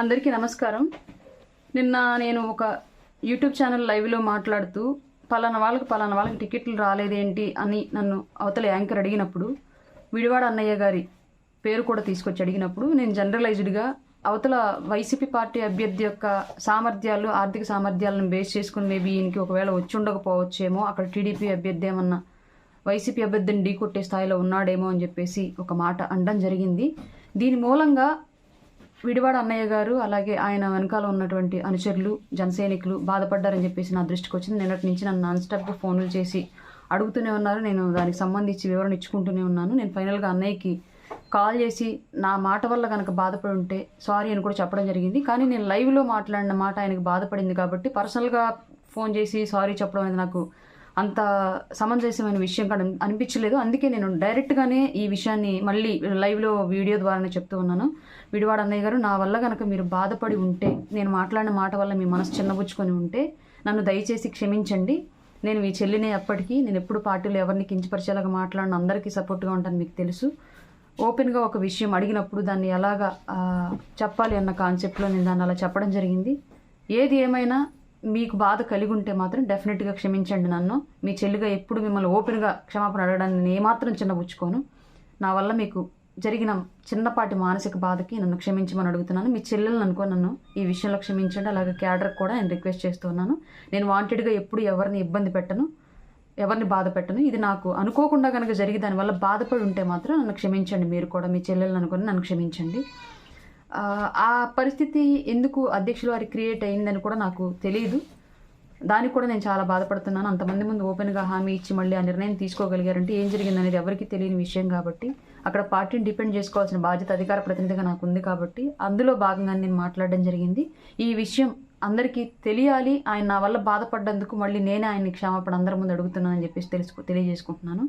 అందరికీ నమస్కారం. నిన్న నేను ఒక యూట్యూబ్ ఛానల్ లైవ్లో మాట్లాడుతూ పలానా వాళ్ళకి టికెట్లు రాలేదేంటి అని నన్ను అవతల యాంకర్ అడిగినప్పుడు, విడివాడ అన్నయ్య గారి పేరు కూడా తీసుకొచ్చి అడిగినప్పుడు నేను జనరలైజ్డ్గా అవతల వైసీపీ పార్టీ అభ్యర్థి యొక్క సామర్థ్యాలు, ఆర్థిక సామర్థ్యాలను బేస్ చేసుకుని మేబీ ఈయనకి ఒకవేళ వచ్చి ఉండకపోవచ్చేమో, అక్కడ టీడీపీ అభ్యర్థి ఏమన్నా వైసీపీ అభ్యర్థిని ఢీకొట్టే స్థాయిలో ఉన్నాడేమో అని చెప్పేసి ఒక మాట అనడం జరిగింది. దీని మూలంగా విడివాడ అన్నయ్య గారు అలాగే ఆయన వెనకాల ఉన్నటువంటి అనుచరులు, జనసైనికులు బాధపడ్డారని చెప్పేసి నా దృష్టికి వచ్చింది. నిన్నటి నుంచి నన్ను నాన్ స్టాప్గా ఫోన్లు చేసి అడుగుతూనే ఉన్నారు. నేను దానికి సంబంధించి వివరణ ఇచ్చుకుంటూనే ఉన్నాను. నేను ఫైనల్గా అన్నయ్యకి కాల్ చేసి నా మాట వల్ల కనుక బాధపడి ఉంటే సారీ అని కూడా చెప్పడం జరిగింది. కానీ నేను లైవ్లో మాట్లాడిన మాట ఆయనకు బాధపడింది కాబట్టి పర్సనల్గా ఫోన్ చేసి సారీ చెప్పడం అనేది నాకు అంత సమంజసమైన విషయం కూడా అనిపించలేదు. అందుకే నేను డైరెక్ట్గానే ఈ విషయాన్ని మళ్ళీ లైవ్లో వీడియో ద్వారానే చెప్తూ ఉన్నాను. విడివాడ అన్నయ్య గారు, నా వల్ల కనుక మీరు బాధపడి ఉంటే, నేను మాట్లాడిన మాట వల్ల మీ మనసు చిన్నబుచ్చుకొని ఉంటే నన్ను దయచేసి క్షమించండి. నేను మీ చెల్లినే అప్పటికీ. నేను ఎప్పుడు పార్టీలో ఎవరిని కించపరిచేలాగా మాట్లాడిన అందరికీ సపోర్ట్గా ఉంటాను, మీకు తెలుసు. ఓపెన్గా ఒక విషయం అడిగినప్పుడు దాన్ని ఎలాగా చెప్పాలి అన్న కాన్సెప్ట్లో నేను దాన్ని అలా చెప్పడం జరిగింది. ఏది ఏమైనా మీకు బాధ కలిగి ఉంటే మాత్రం డెఫినెట్గా క్షమించండి నన్ను. మీ చెల్లిగా ఎప్పుడు మిమ్మల్ని ఓపెన్గా క్షమాపణ అడగడాన్ని నేను ఏమాత్రం చిన్నబుచ్చుకోను. నా వల్ల మీకు జరిగిన చిన్నపాటి మానసిక బాధకి నన్ను క్షమించమని అడుగుతున్నాను. మీ చెల్లెలను అనుకో నన్ను ఈ విషయంలో క్షమించండి. అలాగే క్యాడర్కి కూడా నేను రిక్వెస్ట్ చేస్తున్నాను. నేను వాంటెడ్గా ఎప్పుడు ఎవరిని ఇబ్బంది పెట్టను, ఎవరిని బాధ పెట్టను. ఇది నాకు అనుకోకుండా కనుక జరిగి దానివల్ల బాధపడి ఉంటే మాత్రం నన్ను క్షమించండి. మీరు కూడా మీ చెల్లెలను అనుకుని నన్ను క్షమించండి. ఆ పరిస్థితి ఎందుకు అధ్యక్షుల వారికి క్రియేట్ అయిందని కూడా నాకు తెలియదు. దానికి కూడా నేను చాలా బాధపడుతున్నాను. అంతమంది ముందు ఓపెన్గా హామీ ఇచ్చి మళ్ళీ ఆ నిర్ణయం తీసుకోగలిగారంటే ఏం జరిగింది అనేది ఎవరికి తెలియని విషయం కాబట్టి, అక్కడ పార్టీని డిపెండ్ చేసుకోవాల్సిన బాధ్యత అధికార ప్రతినిధిగా నాకు ఉంది కాబట్టి అందులో భాగంగా నేను మాట్లాడడం జరిగింది. ఈ విషయం అందరికీ తెలియాలి. ఆయన నా వల్ల బాధపడ్డందుకు మళ్ళీ నేనే ఆయన్ని క్షమాపణ అందరి ముందు అడుగుతున్నానని చెప్పేసి తెలియజేసుకుంటున్నాను.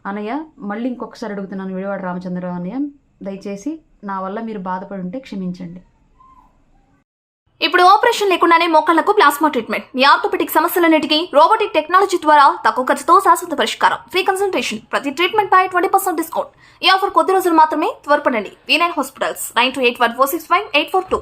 అన్నయ్య, మళ్ళీ ఇంకొకసారి అడుగుతున్నాను, విడివాడ రామచంద్రరావు అన్నయ్య, దయచేసి నా వల్ల మీరు బాధపడి ఉంటే క్షమించండి. ఇప్పుడు ఆపరేషన్ లేకుండానే మోకాళ్లకు ప్లాస్మా ట్రీట్మెంట్. మీ ఆర్థోపెటిక్ సమస్యలన్నిటికీ రోబోటిక్ టెక్నాలజీ ద్వారా తక్కువ ఖర్చుతో శాశ్వత పరిష్కారం. ఫ్రీ కన్సల్టేషన్, ప్రతి ట్రీట్మెంట్ పై 20% డిస్కౌంట్. ఈ ఆఫర్ కొద్ది రోజులు మాత్రమే. త్వరపడండి. V9 hospitals 9281465842.